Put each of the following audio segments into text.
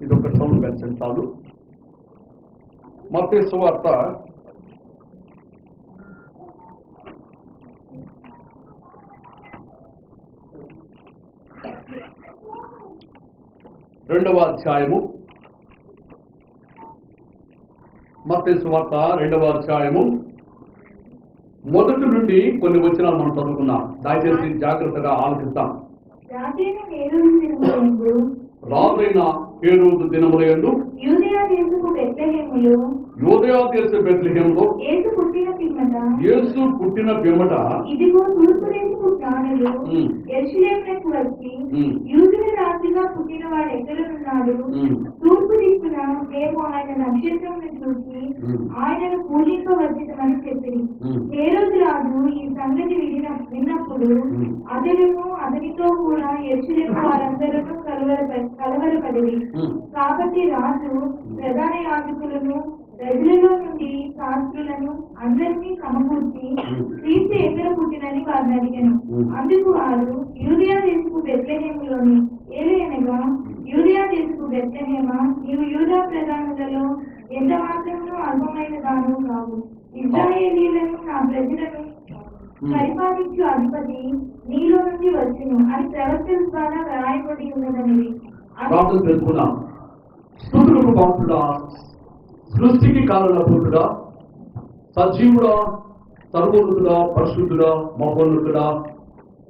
ఇది ఒక సౌండ్ పెంచండి చాలు. మత్తయి సువార్త 2వ అధ్యాయము. మత్తయి సువార్త 2వ అధ్యాయము మొదటి నుండి కొన్ని వచనాలు మనం చదువుకున్నాం. దయచేసి జాగ్రత్తగా ఆలోచిస్తాం. రాజైన హేరోదు దినములందు యూదయ దేశపు బెత్లెహేములో యేసు పుట్టిన పిమ్మట ఇదిగో తూర్పు దేశపు జ్ఞానులు యెరూషలేమునకు వచ్చి యూదుల రాజుగా పుట్టిన వాడు ఎక్కడున్నాడు? తూర్పు దిక్కున మేము ఆయన నక్షత్రమును చూసి ఆయనను పూజింపవచ్చునని చెప్పింది. హేరోదు రాజు ఈ సంగతి విన్నప్పుడు అతడును అతనితో కూడా యెరూషలేము వారందరూ కలవరపడి, కాబట్టి రాజు ప్రధాన యాజకులను ప్రజలలో నుండి శాస్త్రులను అందరినీ సమకూర్చి క్రీస్తు ఎక్కడ పుట్టినని వారిని అడిగాను. అందుకు వారు యూదయ దేశపు బెత్లెహేములోని ఏలయనగా, యూదయ దేశపు బెత్లెహేమా, నీవు యూదా ప్రధానులలో ఎంత మాత్రమూ అల్పమైన దాను కావు. ఇశ్రాయేలీయులను నా ప్రజలను పరిపాలించు అధిపతి నీలో నుండి వచ్చును అని ప్రవక్తల ద్వారా రాయబడి ఉన్నదనేది. సృష్టికి కారణభూతుడా, సజీవుడా, సర్వోన్నతుడా, పరిశుద్ధుడా, మహోన్నతుడా,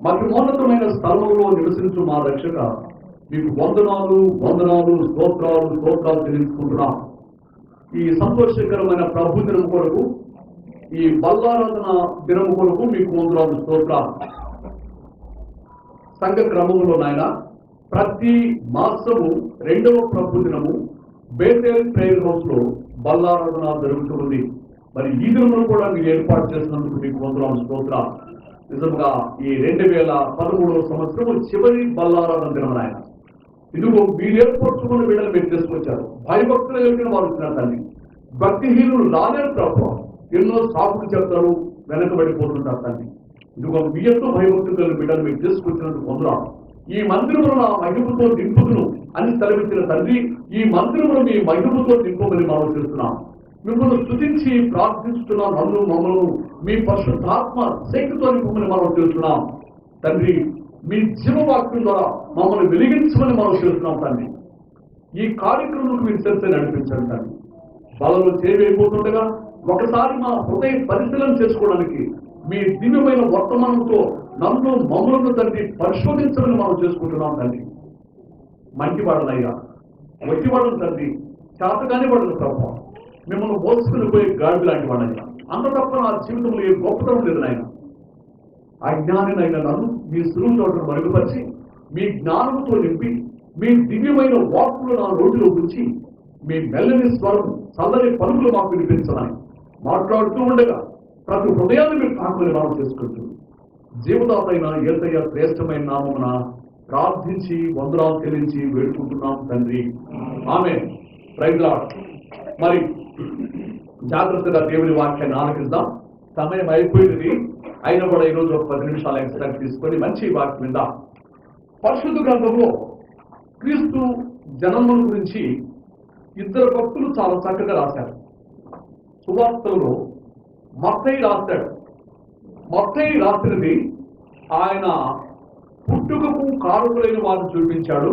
మహిమోన్నతమైన స్థలంలో నివసించు మా రక్షక, మీకు వందనాలు వందనాలు స్తోత్రాలు స్తోత్రాలు తెలుసుకుంటున్నాం. ఈ సంతోషకరమైన ప్రభు దినం కొరకు, ఈ బల్లారాధన దినం కొరకు మీకు వందనాలు స్తోత్రాలు. సంఘ క్రమంలో నాయన ప్రతి మాసము 2వ ప్రభు దినము బేతేల్ ప్రేయర్ హౌస్ లో బల్లారాధన జరుగుతుంది. మరి ఈ దినమును కూడా మీరు ఏర్పాటు చేసినందుకు మీకు వందనాలు స్తోత్రాలు. నిజంగా ఈ 2013వ సంవత్సరం చివరి బల్లారాధన దినం ఆయన. ఇదిగో మీరు ఏర్పరచుకున్న వీళ్ళని మీరు తీసుకొచ్చారు. భయభక్తులు కలిగిన వారు వచ్చినట్టు భక్తిహీనులు రాలేరు ప్రభావం. ఎన్నో సాకులు చెప్తారు, వెనకబడిపోతుంటారు తండ్రి. ఇదిగో మీ ఎంతో భయభక్తులు కలిగిన బిడ్డలు మీరు తీసుకొచ్చినందుకు వందనాలు. ఈ మందిరమును నా మహిమతో నింపుదును అని సెలవిచ్చిన తండ్రి, ఈ మందిరమును మీ మహిమతో నింపమని మనం చేస్తున్నాం. మిమ్మల్ని స్తుతించి ప్రార్థిస్తున్నాం. నన్ను మమ్మల్ని మీ పరిశుద్ధాత్మ శక్తితో నింపమని మనం చేస్తున్నాం తండ్రి. మీ జీవవాక్యం ద్వారా మమ్మల్ని వెలిగించమని మనం చేస్తున్నాం తండ్రి. ఈ కార్యక్రమాలకు మీరు చర్చ నడిపించండి తండ్రి. బలలో చేయబోతుండగా ఒకసారి మా హృదయ పరిశీలన చేసుకోవడానికి మీ దివ్యమైన వర్తమానంతో నన్ను మమ్మలను తండ్రి పరిశోధించమని మనం చేసుకుంటున్నాం తండ్రి. మంచివాడనయ్యా, వట్టివాడను తండ్రి, చేతగానే వాడను ప్రభావం. మిమ్మల్ని మోసుకుని పోయే గాడి లాంటి వాడయ్యా. అంత తప్ప నా జీవితంలో ఏ గొప్పతనం లేదు నాయన. అజ్ఞానినైనా నన్ను మీ సులువు చోటను మరుగుపరిచి మీ జ్ఞానంతో నింపి మీ దివ్యమైన వాక్కులు నా నోటిలో ఉంచి మీ మెల్లని స్వరం చల్లని పనులు మాకు వినిపించనాయి. మాట్లాడుతూ ఉండగా ప్రతి హృదయాన్ని మీరు తాకమని మనం చేసుకుంటూ జీవదాతైన యేసయ్య శ్రేష్టమైన నామమున ప్రార్థించి వందనాలు చెల్లించి వేడుకుంటున్నాం తండ్రి. ఆమేన్. Praise Lord. మరి జాగ్రత్తగా దేవుని వాక్యాన్ని ఆలకిద్దాం. సమయం అయిపోయింది అయినా కూడా ఈరోజు ఒక 10 నిమిషాలు ఎక్స్ట్రా తీసుకొని మంచి వాక్యం విందాం. పరిశుద్ధ గ్రంథంలో క్రీస్తు జన్మం గురించి 2 భక్తులు చాలా చక్కగా రాశారు. సువార్తలలో మత్తయి రాశాడు. మత్తయి రాసినది ఆయన పుట్టుకకు కారకులైన వారిని చూపించాడు.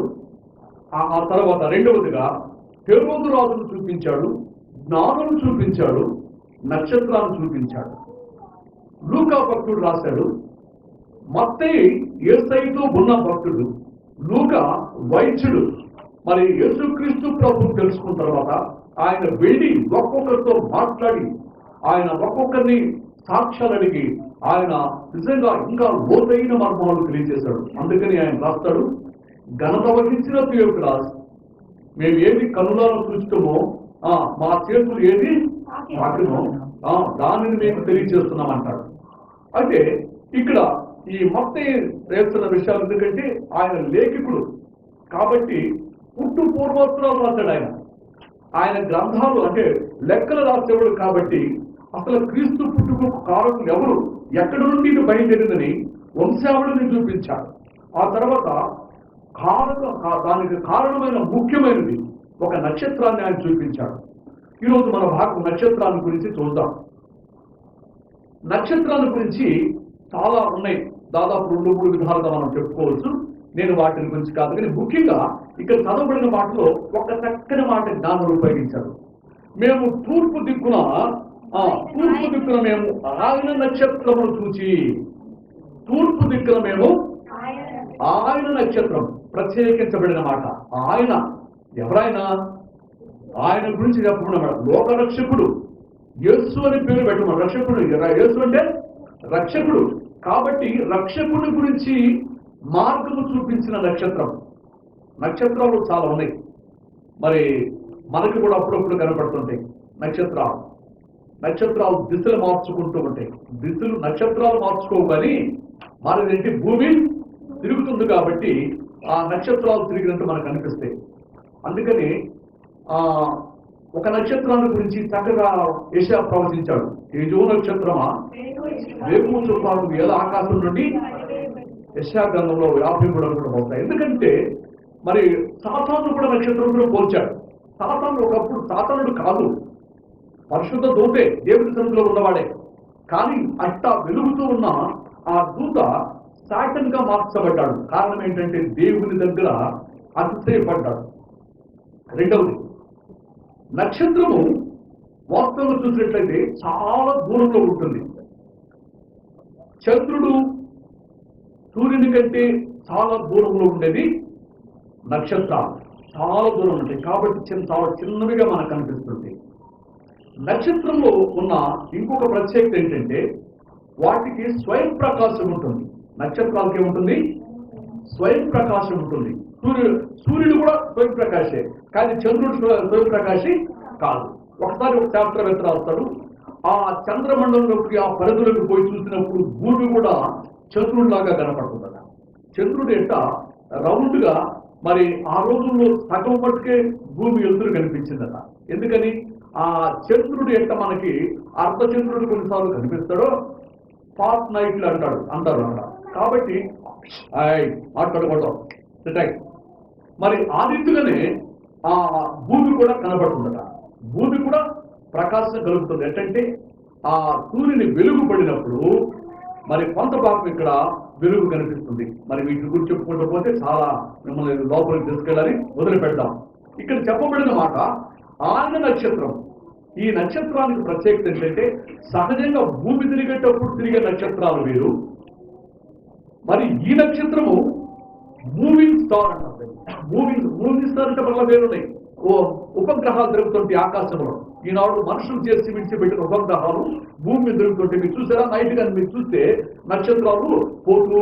ఆ తర్వాత రెండవదిగా హేరోదు రాజును చూపించాడు, జ్ఞానులను చూపించాడు, నక్షత్రాలను చూపించాడు. లూకా భక్తుడు రాశాడు. మత్తయి యేసయ్యతో ఉన్న భక్తుడు, లూకా వైద్యుడు. మరి యేసుక్రీస్తు ప్రభువును తెలుసుకున్న తర్వాత ఆయన వెళ్ళి ఒక్కొక్కరితో మాట్లాడి ఆయన ఒక్కొక్కరిని సాక్ష్యాలు అడిగి ఆయన నిజంగా ఇంకా లోతైన మర్మాలు తెలియజేశాడు. అందుకని ఆయన రాస్తాడు, ఘనత వహించిన థియోఫిలస్, మేము ఏది కనులాలో చూస్తామో మా చేతులు ఏది వాటినో దానిని మేము తెలియజేస్తున్నామంటాడు. అయితే ఇక్కడ ఈ మత్తయి చేస్తున్న విషయాలు ఎందుకంటే ఆయన లేఖకుడు కాబట్టి పుట్టు పూర్వోత్తరాలు రాశాడు. ఆయన గ్రంథాలు అంటే లెక్కలు రాసేవాడు కాబట్టి అసలు క్రీస్తు పుట్టుకు కారకులు ఎవరు, ఎక్కడి నుండి ఇది బయలుదేరిందని వంశావళిని చూపించాడు. ఆ తర్వాత దానికి కారణమైన ముఖ్యమైనది ఒక నక్షత్రాన్ని ఆయన చూపించాడు. ఈరోజు మన భాగం నక్షత్రాల గురించి చూద్దాం. నక్షత్రాల గురించి చాలా ఉన్నాయి, దాదాపు 2-3 విధాలుగా మనం చెప్పుకోవచ్చు. నేను వాటిని గురించి కాదు, కానీ ముఖ్యంగా ఇక్కడ చదవబడిన మాటలో ఒక చక్కని మాట జ్ఞానులు ఉపయోగించారు. మేము తూర్పు దిక్కున మేము ఆయన నక్షత్రమును చూచి, తూర్పు దిక్కున మేము ఆయన నక్షత్రం, ప్రత్యేకించబడిన మాట. ఆయన ఎవరైనా ఆయన గురించి చెప్పమన్నమాట. లోక రక్షకుడు, యేసు అని పేరు పెట్టమని. రక్షకుడు, యేసు అంటే రక్షకుడు. కాబట్టి రక్షకుడి గురించి మార్గము చూపించిన నక్షత్రం. నక్షత్రాలు చాలా ఉన్నాయి, మరి మనకు కూడా అప్పుడప్పుడు కనపడుతుంటాయి నక్షత్రాలు దిశలు మార్చుకుంటూ ఉంటాయి. నక్షత్రాలు మార్చుకోవు, కానీ మనదేంటి, భూమి తిరుగుతుంది కాబట్టి ఆ నక్షత్రాలు తిరిగినట్టు మనకు అనిపిస్తాయి. అందుకని ఒక నక్షత్రాన్ని గురించి చక్కగా యెషయా ప్రవచించాడు. తేజో నక్షత్రమా వేగు చొప్పున వేల ఆకాశం నుండి, యెషయా గ్రంథంలో 53 అవుతాయి. ఎందుకంటే మరి సాతాను కూడా నక్షత్రంలో పోల్చాడు. సాతాను ఒకప్పుడు సాతానుడు కాదు, పరిశుద్ధ దూతే, దేవుడి సన్నిధిలో ఉన్నవాడే. కానీ అట్టా వెలుగుతూ ఉన్న ఆ దూత సాటన్ గా మార్చబడ్డాడు. కారణం ఏంటంటే దేవుని దగ్గర అతిశయపడ్డాడు. రెండవది, నక్షత్రము వాస్తవంగా చూసినట్లయితే చాలా దూరంలో ఉంటుంది. చంద్రుడు సూర్యుని కంటే చాలా దూరంలో ఉండేది నక్షత్రాలు, చాలా దూరం ఉంటాయి. కాబట్టి చాలా చిన్నవిగా మనకు కనిపిస్తుంది. నక్షత్రంలో ఉన్న ఇంకొక ప్రత్యేకత ఏంటంటే వాటికి స్వయం ప్రకాశం ఉంటుంది. నక్షత్రాలకి ఏముంటుంది? స్వయం ప్రకాశం ఉంటుంది. సూర్యుడు కూడా స్వయం ప్రకాశే, కానీ చంద్రుడు స్వయం ప్రకాశి కాదు. ఒకసారి ఒక శాస్త్రవేత్త రాస్తాడు, ఆ చంద్రమండలంలోకి, ఆ పరిధులకు పోయి చూసినప్పుడు భూమి కూడా చంద్రుడిలాగా కనపడుతుందట. చంద్రుడు ఎట్ట రౌండ్ గా, మరి ఆ రోజుల్లో సగం పట్టుకే భూమి ఎదురు కనిపించిందట. ఎందుకని? ఆ చంద్రుడు ఎట్ట మనకి అర్ధచంద్రుడు కొన్నిసార్లు కనిపిస్తాడో ఫాస్ట్ నైట్లు అంటారు అన్నమాట. కాబట్టి మాట్లాడుకోవడం మరి ఆ రీతిగానే ఆ భూమి కూడా కనబడుతుందట. భూమి కూడా ప్రకాశం కలుగుతుంది. ఎట్టంటే ఆ సూర్యుని వెలుగు పడినప్పుడు మరి కొంత భాగం ఇక్కడ వెలుగు కనిపిస్తుంది. మరి వీటి గురించి చెప్పుకుంటూ పోతే చాలా మిమ్మల్ని లోపలికి తీసుకెళ్ళాలి, వదిలిపెడదాం. ఇక్కడ చెప్పబడిన మాట ఆయన నక్షత్రం. ఈ నక్షత్రానికి ప్రత్యేకత ఏంటంటే సహజంగా భూమి తిరిగేటప్పుడు తిరిగే నక్షత్రాలు వేరు, మరి ఈ నక్షత్రము మూవింగ్ స్టార్ అంటారు. మూవింగ్ స్టార్ అంటే వల్ల వేరున్నాయి. ఉపగ్రహాలు తిరుగుతుంటాయి ఆకాశంలో. ఈనాడు మనుషులు చేసి విడిచిపెట్టిన ఉపగ్రహాలు భూమి మీద తిరుగుతుంటాయి. మీరు చూసారా? నైట్ కానీ మీరు చూస్తే నక్షత్రాలు పోతూ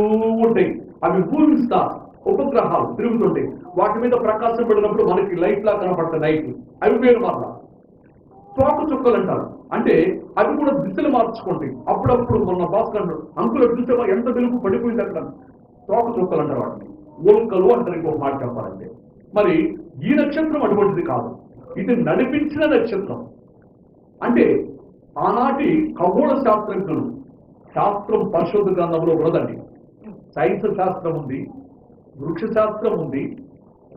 ఉంటాయి. అవి మూవింగ్ స్టార్, ఉపగ్రహాలు తిరుగుతుంటాయి. వాటి మీద ప్రకాశం పడినప్పుడు మనకి లైట్ లా కనపడతాయి నైట్. అవి వేరు మాట. తోక చుక్కలు అంటారు, అంటే అవి కూడా దిశలు మార్చుకుంటాయి. అప్పుడప్పుడు మొన్న భాస్కర్ అంకులు చూసేవా ఎంత వెలుగు పడిపోయింది అక్కడ. తోక చుక్కలు అంటారు వాటిని, ఓల్కలు అంటారు ఇంకొక మాట చెప్పాలంటే. మరి ఈ నక్షత్రం అటువంటిది కాదు, ఇది నడిపించిన నక్షత్రం. అంటే ఆనాటి ఖగోళ శాస్త్రజ్ఞులు, శాస్త్రం పరిశోధ గ్రంథంలో ఉన్నదండి. సైన్స్ శాస్త్రం ఉంది, వృక్ష శాస్త్రం ఉంది,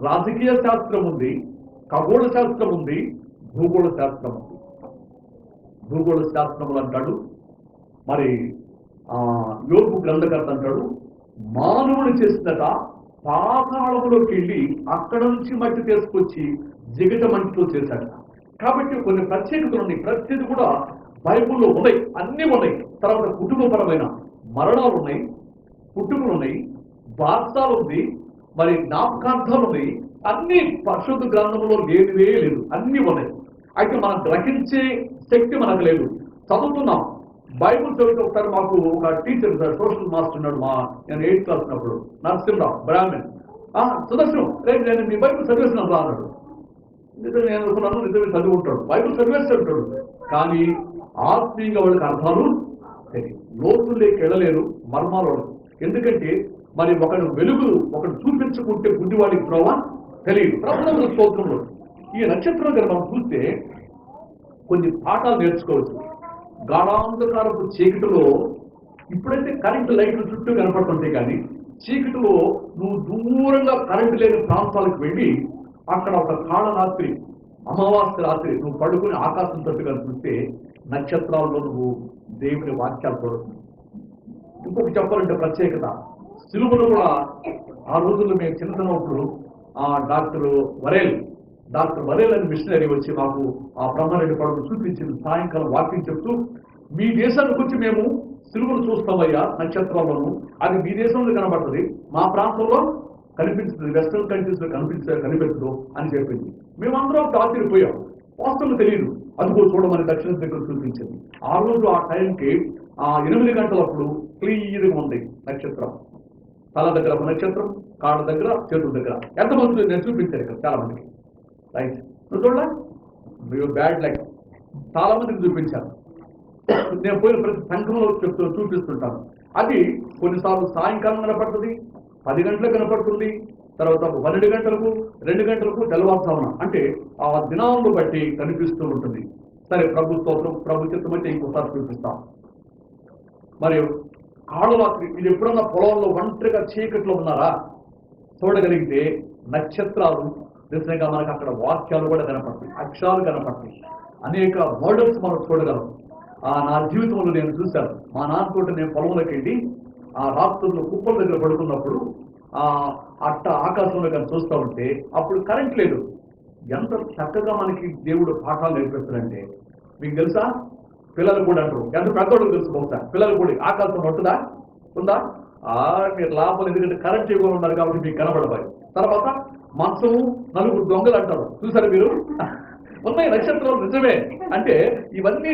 రాజకీయ శాస్త్రం ఉంది, ఖగోళ శాస్త్రం ఉంది, భూగోళ శాస్త్రం ఉంది. భూగోళ శాస్త్రములు అంటాడు. మరి యోగు గ్రంథకర్త అంటాడు, మానవుడు చేసినట పాతాళంలోకి వెళ్ళి అక్కడ నుంచి మట్టి తీసుకొచ్చి జిగట మంటితో చేశాడు. కాబట్టి కొన్ని ప్రత్యేకతలు ఉన్నాయి. ప్రతిది కూడా బైబుల్లో ఉన్నాయి, అన్నీ ఉన్నాయి. తర్వాత కుటుంబపరమైన మరణాలు ఉన్నాయి, పుట్టుకలు ఉన్నాయి, బాధ్యతలు ఉంది, మరి జ్ఞాపకార్థాలు ఉన్నాయి. అన్ని పరిశుద్ధ గ్రంథంలో లేనివే లేదు, అన్నీ ఉన్నాయి. అయితే మనం గ్రహించే శక్తి మనకు లేదు. చదువుతున్నాం, బైబుల్ చదివితే ఒకసారి మాకు ఒక టీచర్ సార్, సోషల్ మాస్టర్ ఉన్నాడు, నేను 8th క్లాస్ ఉన్నప్పుడు, నరసింహరావు, బ్రాహ్మణ్. సుదర్శనం, రేపు నేను మీ బైబుల్ చదివేసినప్పుడు అన్నాడు. నిజంగా నేను అనుకున్నాను, నిజమే చదువుకుంటాడు, బైబుల్ చదివేసి ఉంటాడు. కానీ ఆత్మీయంగా వాళ్ళకి అర్థాలు తెలియదు, లోతుల్లోకి వెళ్ళలేరు, మర్మాలు. ఎందుకంటే మరి ఒకడు వెలుగు ఒకడు చూపించుకుంటే బుద్ధివాడికి ప్రభావం తెలియదు. ప్రభుత్వ స్తోత్రంలో ఈ నక్షత్రం గారు మనం చూస్తే కొన్ని పాఠాలు నేర్చుకోవచ్చు. గాఢాంధకారపు చీకటిలో ఇప్పుడైతే కరెంటు లైట్లు చుట్టూ కనపడుతుంటాయి, కానీ చీకటిలో నువ్వు దూరంగా కరెంటు లేని ప్రాంతాలకు వెళ్ళి అక్కడ ఒక కాళరాత్రి, అమావాస్య రాత్రి నువ్వు పడుకుని ఆకాశం తట్టుగా చూస్తే నక్షత్రాల్లో నువ్వు దేవుని వాక్యాలు చూడవచ్చు. ఇంకొక చెప్పాలంటే ప్రత్యేకత, సిలువను కూడా ఆ రోజుల్లో మేము చిన్నతనప్పుడు డాక్టర్ వరేల్ అని మిషనరీ వచ్చి మాకు ఆ బ్రహ్మారెడ్డి పడవను చూపించింది. సాయంకాలం వాక్యం చెప్తూ, మీ దేశానికి వచ్చి మేము సిలువను చూస్తామయ్యా నక్షత్రాలను, అది మీ దేశంలో కనబడుతుంది, మా ప్రాంతంలో కనిపించుతుంది, వెస్టర్న్ కంట్రీస్ లో కనిపించదు అని చెప్పింది. మేమందరం ఆశ్చర్యపోయాం, వాస్తవం తెలియదు. అదిగో చూడమని దక్షిణ దగ్గర చూపించింది. ఆ రోజు ఆ టైంకి 8 గంటలప్పుడు క్లియర్గా ఉంది నక్షత్రం. తల దగ్గర ఒక నక్షత్రం, కాళ్ళ దగ్గర, చేతుల దగ్గర. ఎంతమంది నేను చూపించాను ఇక్కడ చాలా మందికి. రైట్, నువ్వు చూడలే, బ్యాడ్ లైక్ చాలా మందికి చూపించాను. నేను పోయిన ప్రతి సంఘంలో చూపిస్తుంటాను. అది కొన్నిసార్లు సాయంకాలం కనపడుతుంది, 10 గంటలకు కనపడుతుంది, తర్వాత 12 గంటలకు, 2 గంటలకు, తెల్లవారుజామున. అంటే ఆ దినాలను బట్టి కనిపిస్తూ ఉంటుంది. సరే, ప్రభు స్తోత్రం, ప్రభు చిత్తం అయితే ఇంకోసారి చూపిస్తాం. మరియు కాళరాత్రి, ఇది ఎప్పుడన్నా పొలంలో ఒంటరిగా చీకట్లో ఉన్నారా, చూడగలిగితే నక్షత్రాలు నిజంగా మనకు అక్కడ వాక్యాలు కూడా కనపడతాయి, అక్షరాలు కనపడతాయి, అనేక మోడల్స్ మనం చూడగలం. నా జీవితంలో నేను చూశాను. మా నాన్నతోటి నేను పొలంలోకి వెళ్ళి ఆ రాత్రుల్లో కుప్పల దగ్గర పడుకున్నప్పుడు అట్ట ఆకాశంలో కానీ చూస్తూ ఉంటే అప్పుడు కరెంట్ లేదు. ఎంత చక్కగా మనకి దేవుడు పాఠాలు నేర్పిస్తాడంటే, మీకు తెలుసా, పిల్లలు కూడా అంటారు, ఎంత పెద్దోడు తెలుసు బహుశా, పిల్లలు కూడా ఆకాశం ఉంటుందా, ఉందా, మీరు లాభం, ఎందుకంటే కరెంట్ ఇవ్వకుండా ఉన్నారు కాబట్టి మీకు కనబడబాయి. తర్వాత మంచము, 4 దొంగలు అంటారు, చూసారు మీరు, ఉన్నాయి నక్షత్రాలు, నిజమే. అంటే ఇవన్నీ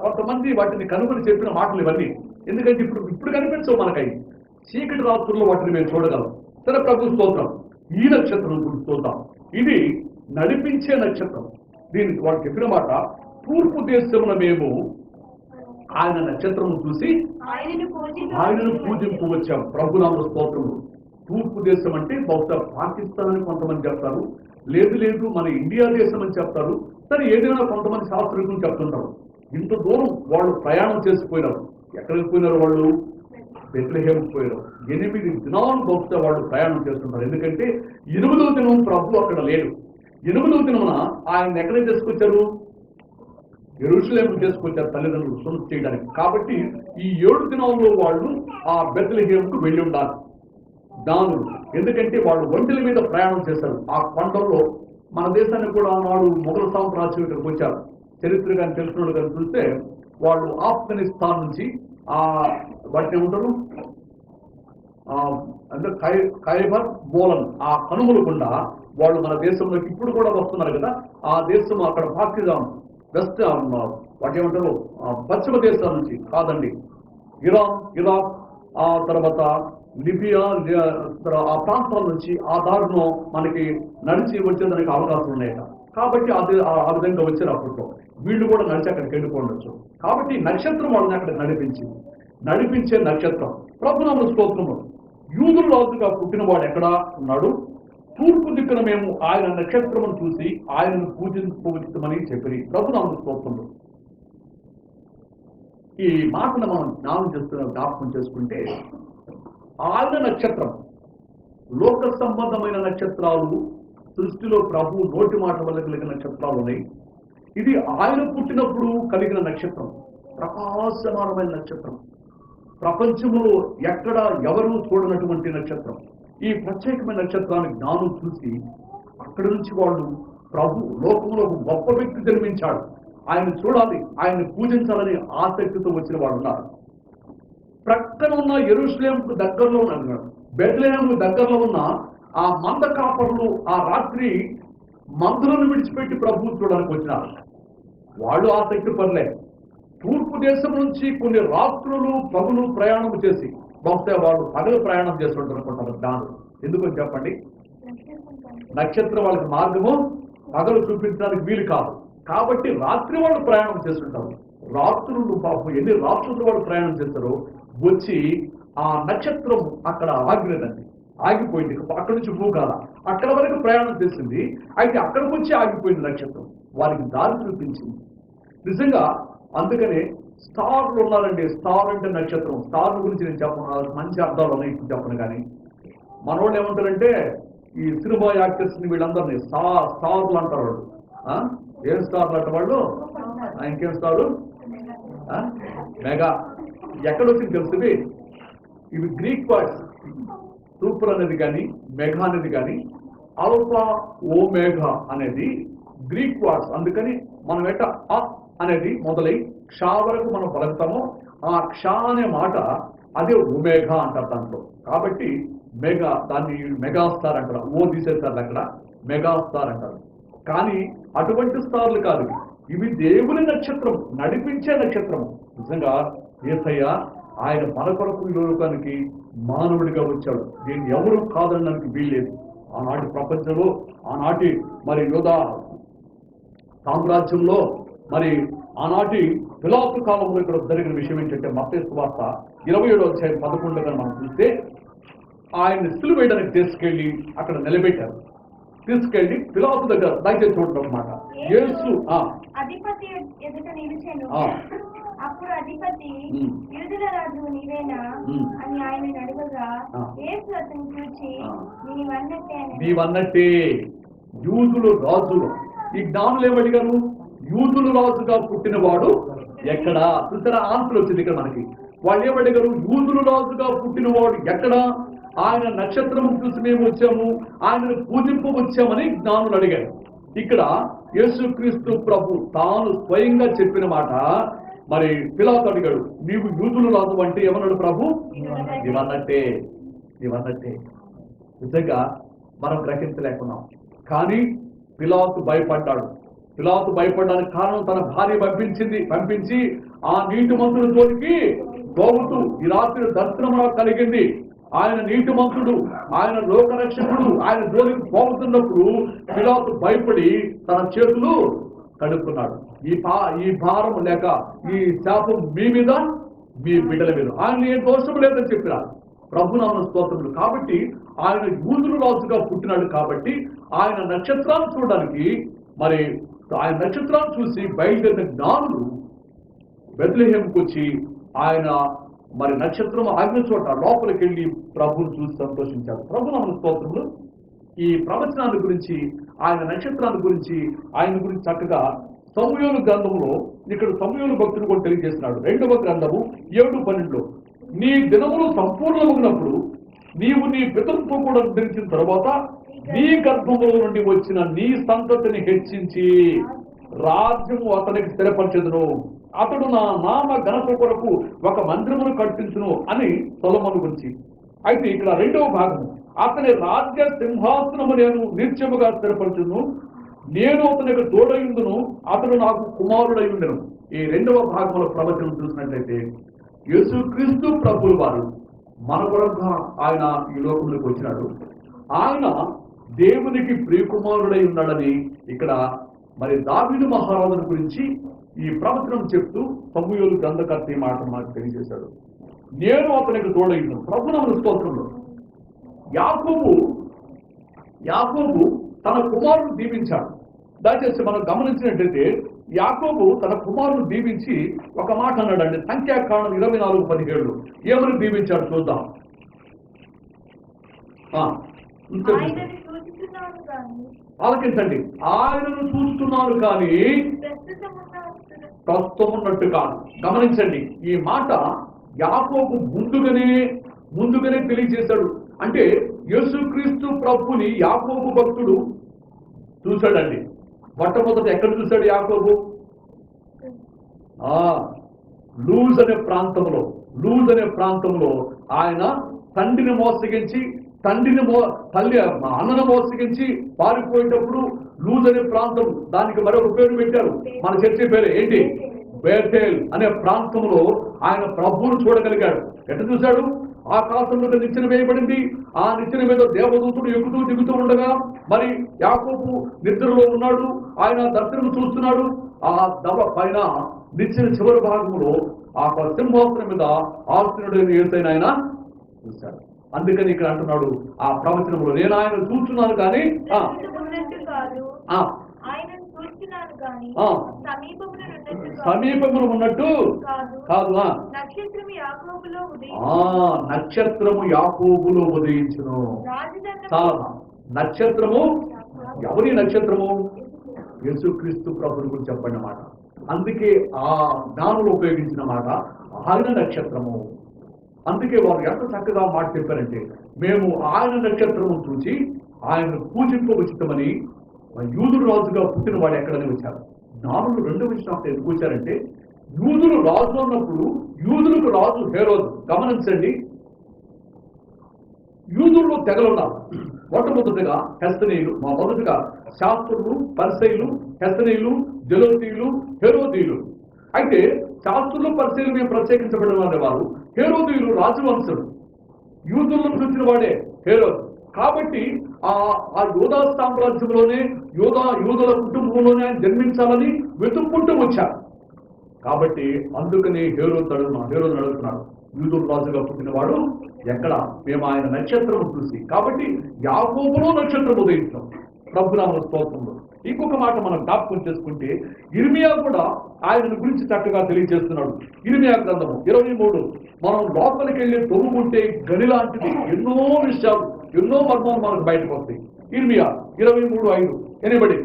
కొంతమంది వాటిని కనుగొని చెప్పిన మాటలు ఇవన్నీ. ఎందుకంటే ఇప్పుడు కనిపించవు మనకై, చీకటి రాత్రుల్లో వాటిని మేము చూడగలం. సరే, ప్రభు స్తోత్రం. ఈ నక్షత్రం గురించి చూద్దాం. ఇది నడిపించే నక్షత్రం. దీనికి వాళ్ళు చెప్పిన మాట, తూర్పు దేశంలో మేము ఆయన నక్షత్రం చూసి ఆయనను పూజింపు వచ్చాం. ప్రభునామ స్తోత్రము. తూర్పు దేశం అంటే బహుశా పాకిస్తాన్ అని కొంతమంది చెప్తారు, లేదు మన ఇండియా దేశం అని చెప్తారు. సరే, ఏదైనా కొంతమంది శాస్త్రజ్ఞులు చెప్తుంటారు. ఇంత దూరం వాళ్ళు ప్రయాణం చేసిపోయినారు. ఎక్కడికి పోయినారు వాళ్ళు? బెత్లెహేముకు పోయారు. 8 దినాలు బహుశా వాళ్ళు ప్రయాణం చేస్తుంటారు. ఎందుకంటే 8వ దినం ప్రభు అక్కడ లేడు. 8వ దినమున ఆయన ఎక్కడికి తీసుకొచ్చారు? యెరూషలేముకు తీసుకొచ్చారు తల్లిదండ్రులు సున్నతి చేయడానికి. కాబట్టి ఈ 7 దినాల్లో వాళ్ళు ఆ బెత్లెహేముకు వెళ్ళి ఉండాలి దానులు. ఎందుకంటే వాళ్ళు ఒంటెల మీద ప్రయాణం చేశారు ఆ కొండల్లో. మన దేశానికి కూడా ఆనాడు మొఘల్ సామ్రాజ్యం ఇక్కడికి వచ్చారు. చరిత్ర కానీ తెలిసిన కానీ చూస్తే, వాళ్ళు ఆఫ్ఘనిస్తాన్ నుంచి వాటిని ఏమంటారు, అంటే ఖైబర్ బోలన్, ఆ కనుమల గుండా వాళ్ళు మన దేశంలోకి ఇప్పుడు కూడా వస్తున్నారు కదా. ఆ దేశం అక్కడ పాకిస్తాన్, వెస్ట్, వాటి ఏమంటారు, పశ్చిమ దేశాల నుంచి కాదండి, ఇరాన్, ఇరాక్, ఆ తర్వాత లిబియా, ఆ ప్రాంతాల నుంచి ఆ దారిలో మనకి నడిచి వచ్చేదానికి అవకాశం ఉన్నాయట. కాబట్టి ఆ విధంగా వచ్చారు అప్పట్లో. వీళ్ళు కూడా నడిచి అక్కడికి వెళ్ళిపోవచ్చు. కాబట్టి నక్షత్రం వాళ్ళని అక్కడ నడిపించే నక్షత్రం. ప్రభునామ స్తోత్రము. యూదుల రాజుగా పుట్టినవాడు ఎక్కడ ఉన్నాడు? తూర్పు దిక్కున మేము ఆయన నక్షత్రమును చూసి ఆయనను పూజించమని చెప్పి. ప్రభునామ స్తోత్రములు. ఈ మాటను మనం జ్ఞాపకం చేసుకుంటే, ఆయన నక్షత్రం, లోక సంబంధమైన నక్షత్రాలు, సృష్టిలో ప్రభు నోటి మాట వల్ల కలిగిన నక్షత్రాలు ఉన్నాయి. ఇది ఆయన పుట్టినప్పుడు కలిగిన నక్షత్రం, ప్రకాశమానమైన నక్షత్రం, ప్రపంచంలో ఎక్కడ ఎవరూ చూడనటువంటి నక్షత్రం. ఈ ప్రత్యేకమైన నక్షత్రాన్ని జ్ఞానం చూసి అక్కడి నుంచి వాళ్ళు ప్రభు లోకంలో ఒక గొప్ప వ్యక్తి జన్మించాడు, ఆయన చూడాలి, ఆయన్ని పూజించాలని ఆసక్తితో వచ్చిన వాడు ఉన్నారు. ప్రక్కన ఉన్న యెరూషలేముకు దగ్గరలో ఉన్న, బెత్లెహేముకు దగ్గరలో ఉన్న ఆ మంద కాపరులు ఆ రాత్రి మందులను విడిచిపెట్టి ప్రభువు చూడడానికి వచ్చినారు. వాళ్ళు ఆసక్తి పడలే. తూర్పు దేశం నుంచి కొన్ని రాత్రులు పగులు ప్రయాణం చేసి, బహుశా వాళ్ళు పగలు ప్రయాణం చేస్తుంటారు అనుకుంటారు జ్ఞానులు. ఎందుకని చెప్పండి? నక్షత్రం వాళ్ళకి మార్గము పగలు చూపించడానికి వీలు కాదు. కాబట్టి రాత్రి వాళ్ళు ప్రయాణం చేస్తుంటారు. రాత్రులు పాపం ఎన్ని రాత్రులు వాళ్ళు ప్రయాణం చేస్తారో వచ్చి ఆ నక్షత్రం అక్కడ ఆగిపోయిందండి, ఆగిపోయింది. అక్కడి నుంచి భూకాల అక్కడ వరకు ప్రయాణం చేసింది. అయితే అక్కడికి వచ్చి ఆగిపోయింది నక్షత్రం, వారికి దారి చూపించింది. నిజంగా అందుకనే స్టార్లు ఉన్నారండి. స్టార్ అంటే నక్షత్రం. స్టార్ గురించి నేను చెప్పను, మంచి అర్థాలు ఉన్నాయి, ఇప్పుడు చెప్పను. కానీ మనోళ్ళు ఏమంటారంటే ఈ సినిమా యాక్టర్స్ని వీళ్ళందరినీ స్టార్లు అంటారు వాళ్ళు. ఏం స్టార్లు అంట వాళ్ళు? ఇంకేం స్టారు? మెగా. ఎక్కడొచ్చింది తెలుసు? ఇవి గ్రీక్ వర్డ్స్. సూపర్ అనేది కానీ మెగా అనేది కానీ ఆల్ఫా ఓమేగా అనేది గ్రీక్ వర్డ్స్. అందుకని మనం ఎట్ట అనేది మొదలై క్షా వరకు మనం పలుకుతామో ఆ క్షా అనే మాట అదే ఒమేగా అంటారు దాంట్లో. కాబట్టి మెగా, దాన్ని మెగాస్టార్ అంటారు. ఓ తీసేస్తారు అక్కడ, మెగాస్టార్ అంటారు. కానీ అటువంటి స్టార్లు కాదు, ఇవి దేవుని నక్షత్రం, నడిపించే నక్షత్రం. నిజంగా యేసయ్య ఆయన మన కొరకు ఈ లోకానికి మానవుడిగా వచ్చాడు. దీన్ని ఎవరు కాదనడానికి వీల్లేదు. ఆనాటి ప్రపంచంలో, ఆనాటి మరి యోధా సామ్రాజ్యంలో, మరి ఆనాటి పిలాతు కాలంలో ఇక్కడ జరిగిన విషయం ఏంటంటే మత్తయి సువార్త 27:11 మనం చూస్తే ఆయన్ని సిలువ వేయడానికి తీసుకెళ్లి అక్కడ నిలబెట్టారు. తీసుకెళ్లి పిలాతు దగ్గర దయచేసి చూడటం అన్నమాట. యేసు అధిపతి ఎదుట నిలిచెను. అప్పుడు అధిపతి యూదుల రాజు నీవేనా అని ఆయన అడగగా యేసు అతను చూచి నీవన్నట్టే యూదులు రాజులు. ఈ జ్ఞానులు ఏమడిగారు? యూదులు రాజుగా పుట్టినవాడు ఎక్కడా? చూసారా, ఆన్సర్ వచ్చింది ఇక్కడ మనకి. వాళ్ళు ఏమడిగారు? యూదులు రాజుగా పుట్టినవాడు ఎక్కడా? ఆయన నక్షత్రం చూసి మేము వచ్చాము, ఆయనను పూజింపు వచ్చామని జ్ఞానులు అడిగారు. ఇక్కడ యేసుక్రీస్తు ప్రభు తాను స్వయంగా చెప్పిన మాట. మరి పిలాతు అడిగాడు, నీవు యూదులు రాజు అంటే ఏమన్నాడు ప్రభు? నీవన్నట్టే, నీవన్నట్టే. నిజంగా మనం గ్రహించలేకున్నాం. కానీ పిలాతు భయపడ్డాడు. పిలాతు భయపడడానికి కారణం తన భార్య పంపించి ఆ నీటి మంతుడు జోలికి పోగుతూ ఈ రాత్రి దర్శనం కలిగింది. ఆయన నీటి మంతుడు, ఆయన లోకరక్షకుడు, ఆయన జోలికి పోగుతున్నప్పుడు పిలాతు భయపడి తన చేతులు కడుక్కున్నాడు. ఈ భారం లేక ఈ శాపం మీ మీద, మీ బిడ్డల మీద. ఆయన ఏ దోషం లేదని చెప్పినారు ప్రభునామ స్తోత్రములు. కాబట్టి ఆయన యూదులు రాజుగా పుట్టినాడు. కాబట్టి ఆయన నక్షత్రాన్ని చూడడానికి, మరి ఆయన నక్షత్రాన్ని చూసి బయలుదేరిన జ్ఞానులు బెత్లెహేముకు వచ్చి ఆయన మరి నక్షత్రం ఆగిన చోట లోపలికి వెళ్ళి ప్రభువును చూసి సంతోషించారు. ప్రభునామ స్తోత్రములు. ఈ ప్రవచనాన్ని గురించి, ఆయన నక్షత్రాన్ని గురించి, ఆయన గురించి చక్కగా సమూయేలు గ్రంథంలో ఇక్కడ సమూయేలు భక్తుడు కూడా తెలియజేస్తున్నాడు. 2వ గ్రంథము 7:12 నీ దినములు సంపూర్ణమగినప్పుడు నీవు నీ పితరులతో కూడా ధరించిన తర్వాత నీ గర్భములో నుండి వచ్చిన నీ సంతతిని హెచ్చించి రాజ్యము అతనికి స్థిరపరచెదను, అతడు నా నామ ఘనత కొరకు ఒక మందిరమును కట్టించును అని సొలొమోను గురించి. అయితే ఇక్కడ 2వ భాగము, అతని రాజ్య సింహాసనము నేను నిత్యముగా స్థిరపరచును, నేను అతనికి తోడయుందును, అతడు నాకు కుమారుడై ఉండెను. ఈ 2వ భాగంలో ప్రవచనం చూసినట్లయితే యేసుక్రీస్తు ప్రభువు వారు మన కొరకు ఆయన ఈ లోకంలోకి వచ్చినాడు. ఆయన దేవునికి ప్రియకుమారుడై ఉన్నాడని ఇక్కడ మరి దావీదు మహారాజుని గురించి ఈ ప్రవచనం చెప్తూ సమూయేలు గ్రంథకర్త ఈ మాట మనకు తెలియజేశాడు. నేను అతనికి తోడైంది. ప్రభునామ స్తోత్రంలో యాకోబు తన కుమారుడు దీవించాడు. దయచేసి మనం గమనించినట్లయితే యాకోబు తన కుమారుడు దీవించి ఒక మాట అన్నాడండి. సంఖ్యాకాండం 24:17 ఏమని దీవించాడు చూద్దాం. ఆలకించండి. ఆయనను చూస్తున్నాను కానీ ప్రస్తుతం ఉన్నట్టు కాదు. గమనించండి, ఈ మాట యాకోబు ముందుగానే తెలియజేశాడు. అంటే యేసుక్రీస్తు ప్రభుని యాకోబు భక్తుడు చూశాడండి. మొట్టమొదట ఎక్కడ చూశాడు యాకోబు? లూజ్ అనే ప్రాంతంలో ఆయన తండ్రిని మోసగించి, అన్నను మోసగించి పారిపోయేటప్పుడు లూజ్ అనే ప్రాంతం, దానికి మరొక పేరు పెట్టారు. మన చర్చి పేరు ఏంటి? బేతేల్ అనే ప్రాంతంలో ఆయన ప్రభువును చూడగలిగాడు. ఎట్లా చూశాడు? ఆకాశంలో నిచ్చెన వేయబడింది. ఆ నిచ్చెన మీద దేవదూతుడు ఎక్కుతూ దిగుతూ ఉండగా మరి యాకోబు నిద్రలో ఉన్నాడు. ఆయన దర్శనం చూస్తున్నాడు. ఆ దవ పైన నిచ్చెన చివరి భాగంలో ఆ సింహాసనం మీద ఆసీనుడైన యేసయ్యను ఆయన చూశాడు. అందుకని ఇక్కడ అంటున్నాడు ఆ ప్రవచనంలో, నేను ఆయన చూస్తున్నాను కానీ సమీపములు ఉన్నట్టు కాదు. నక్షత్రము యాకోబులో ఉదయించును. నక్షత్రము. ఎవరి నక్షత్రము? యేసుక్రీస్తు ప్రభుని గురించి చెప్పండి మాట. అందుకే ఆ జ్ఞానులు ఉపయోగించిన మాట ఆయన నక్షత్రము. అందుకే వారు ఎంత చక్కగా మాట చెప్పారంటే, మేము ఆయన నక్షత్రము చూసి ఆయన పూజింపవచ్చితమని. యూదుడు రాజుగా పుట్టిన వాడు ఎక్కడని వచ్చారు. జ్ఞానులు రెండో విషయం ఎందుకు వచ్చారంటే, యూదులు రాజు అన్నప్పుడు యూదులకు రాజు హేరోదు. గమనించండి, యూదుల్లో తెగలున్నారు. మొట్టమొదటిగా హెస్తనీయులు, మొదటిగా శాస్త్రులు, పరిసయ్యులు, హెస్తనీయులు, జెలోతీయులు, హెరోదీయులు. అయితే శాస్త్రులు, పరిసయ్యులు మేము ప్రత్యేకించబడిన వారు. హెరోదీయులు రాజవంశుడు, యూదులను చూసిన వాడే హెరోదు. కాబట్టి ఆ యూదా సామ్రాజ్యంలోనే యూదుల కుటుంబంలోనే ఆయన జన్మించాలని వెతుక్కుంటూ వచ్చారు. కాబట్టి అందుకని హేరోదు అడుగుతున్నాడు, యూదుల రాజుగా పుట్టినవాడు ఎక్కడ? మేము ఆయన నక్షత్రం చూసి. కాబట్టి యాకోబులో నక్షత్రం ఉదయించాం. ప్రభునామ స్తోత్రంలో. ఇంకొక మాట మనం జ్ఞాపకం చేసుకుంటే, ఇర్మియా కూడా ఆయన గురించి చక్కగా తెలియజేస్తున్నాడు. ఇర్మియా గ్రంథము 23 మనం లోపలికి వెళ్ళి తొమ్ముకుంటే గని లాంటిది ఎన్నో విషయాలు, ఎన్నో మర్మాలు మనకు బయటకు వస్తాయి. ఇర్మియా 23:5 ఎనిబడి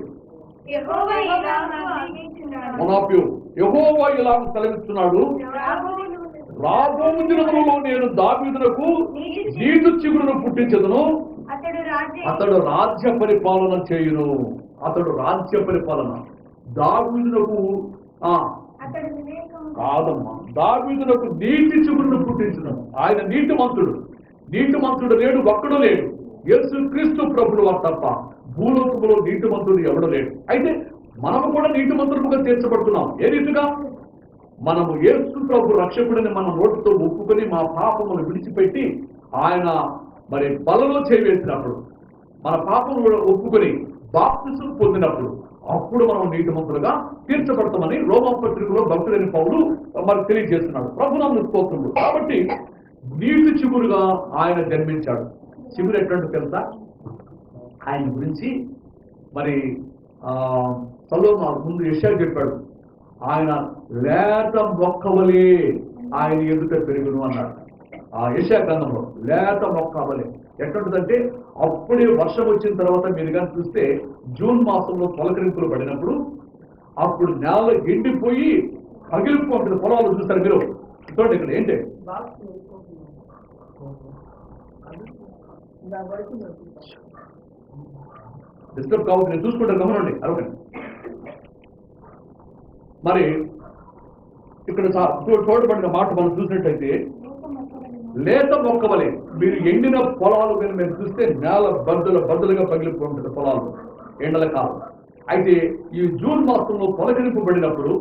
యెహోవా ఇలాగ సెలవిస్తున్నాడు, రాబోవు దినములలో నేను దావీదునకు నీతి చిగురును పుట్టించదును, అతడు రాజ్య పరిపాలన చేయును. అతడు రాజ్య పరిపాలన. దావీదునకు కాదమ్మా, దావీదునకు నీతి చిగురును పుట్టించను. ఆయన నీతిమంతుడు లేడు, ఒక్కడు లేడు. యేసుక్రీస్తు ప్రభుడు వారు తప్ప భూలోకములో నీతిమంతుడు ఎవడు లేడు. అయితే మనము కూడా నీతిమంతులుగా తీర్చబడుతున్నాం. ఏ రీతిగా? మనము యేసు ప్రభు రక్షకుడిని మన నోటితో ఒప్పుకొని మా పాపమును విడిచిపెట్టి ఆయన మరి బలలో చేవేసినప్పుడు, మన పాపము కూడా ఒప్పుకొని బాప్తిసం పొందినప్పుడు, అప్పుడు మనం నీతిమంతులుగా తీర్చబడతామని రోమాపత్రికలో భక్తుడైన పౌలు మరి తెలియజేస్తున్నాడు. ప్రభునామ స్తోత్రములు. కాబట్టి నీతి చిగురుగా ఆయన జన్మించాడు. చిగురు ఎట్లాంటి తెలుసా? ఆయన గురించి మరి సొలొమోను ముందు యెషయా చెప్పాడు, ఆయన లేత మొక్కవలే ఆయన ఎదుట పెరుగును అన్నాడు. ఆ యెషయా గ్రంథంలో లేత మొక్కవలే ఎట్లుంటుందంటే, అప్పుడే వర్షం వచ్చిన తర్వాత మీరు కానీ చూస్తే జూన్ మాసంలో తొలకరింపులు పడినప్పుడు అప్పుడు నేల ఎండిపోయి పగిలిపోతుంది. పొలాలు చూస్తారు మీరు. చూడండి ఇక్కడ ఏంటి డిస్టర్బ్ కావచ్చు, నేను చూసుకుంటాను, గమనండి. అరవై మరి ఇక్కడ చూడబడిన మాట మనం చూసినట్టయితే, లేత మొక్కవలే. మీరు ఎండిన పొలాలు కానీ మీరు చూస్తే నేల బద్దలుగా పగిలిపోతుంది పొలాలు ఎండల కాలం. అయితే ఈ జూన్ మాసంలో తొలగింపబడినప్పుడు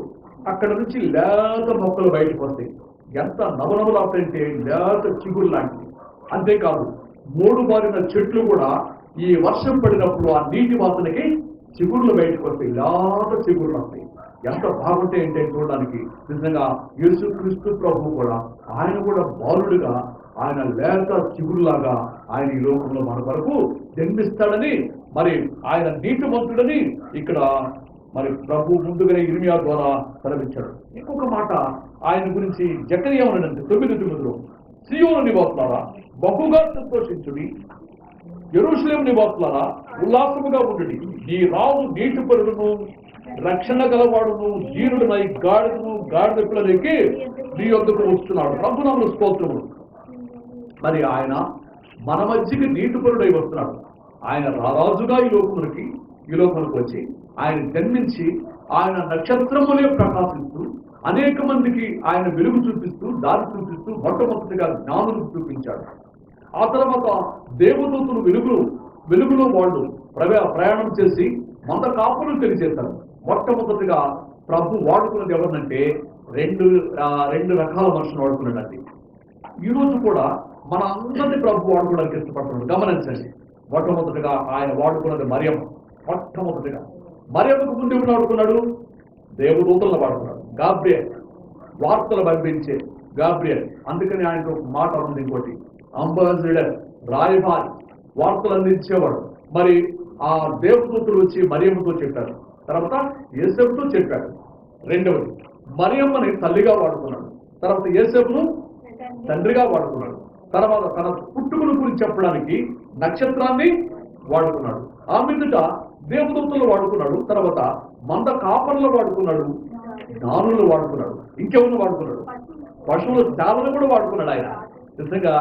అక్కడ నుంచి లేత మొక్కలు బయటకు వస్తాయి. ఎంత నవనవలాంటే లేత చిగురు లాంటివి. అంతేకాదు, మూడు బారిన చెట్లు కూడా ఈ వర్షం పడినప్పుడు ఆ నీటి వాసనకి చిగుర్లు బయటకు వస్తాయి, లేత చిగుర్లు వస్తాయి. ఎంత బాగుంటాయి అంటే చూడడానికి. నిజంగా యేసుక్రీస్తు ప్రభు కూడా ఆయన కూడా బాలుడుగా ఆయన లేత చిగురులాగా ఆయన ఈ లోకంలో మన వరకు జన్మిస్తాడని, మరి ఆయన నీతిమంతుడని ఇక్కడ మరి ప్రభు ముందుగానే ఇర్మియా ద్వారా సెలవిచ్చాడు. ఇంకొక మాట ఆయన గురించి జకర్యా ఉన్నాడంటే 9:9 సీయోను నివాసులారా బహుగా సంతోషించుడి, యెరూషలేము నివాసులారా ఉల్లాసముగా ఉండుడి. ఈ రాజు నీతిపరుడును రక్షణ గలవాడును జీరుడునై గాడిద పిల్లలకి నీ యొద్దకు వస్తున్నాడు. ప్రభునామ స్తోత్రములు. మరి ఆయన మన మధ్యకి నీతిపరుడై వస్తున్నాడు. ఆయన రారాజుగా ఈ లోకములకు వచ్చి ఆయన జన్మించి ఆయన నక్షత్రములే ప్రకాశిస్తూ అనేక మందికి ఆయన వెలుగు చూపిస్తూ దారి చూపిస్తూ మొట్టమొదటిగా జ్ఞానులకు చూపించాడు. ఆ తర్వాత దేవదూతులు వెలుగులో వాళ్ళు ప్రయాణం చేసి మంద కాపులు తెలియజేశారు. మొట్టమొదటిగా ప్రభు వాడుకున్నది ఎవరినంటే రెండు రకాల మనుషులు వాడుకున్నాడండి. ఈరోజు కూడా మన అందరినీ ప్రభు వాడుకోవడానికి ఇష్టపడుతున్నాడు. గమనించండి. మొట్టమొదటిగా ఆయన వాడుకున్నది మరియమ్మ. మొట్టమొదటిగా మరియమ్మకు ముందు ఎవరు వాడుకున్నాడు? దేవదూతలను వాడుకున్నాడు. గాబ్రియల్, వార్తలు పంపించే గాబ్రియల్. అందుకని ఆయనకు ఒక మాట ఉంది, ఇంకోటి అంబాసిడర్, రాయబారి, వార్తలు అందించేవాడు. మరి ఆ దేవదూతలు వచ్చి మరియమ్మతో చెప్పారు, తర్వాత యేసేపుతో చెప్పాడు. రెండవది మరియమ్మని తల్లిగా వాడుకున్నాడు, తర్వాత యేసేపును తండ్రిగా వాడుకున్నాడు. తర్వాత తన పుట్టుకను గురించి చెప్పడానికి నక్షత్రాన్ని వాడుకున్నాడు. ఆ మీదట దేవదూతలు వాడుకున్నాడు. తర్వాత మంద కాపర్లు వాడుకున్నాడు, జ్ఞానులు వాడుకున్నాడు, ఇంకెవరు వాడుకున్నాడు, పశువుల చాలను కూడా వాడుకున్నాడు. ఆయన నిజంగా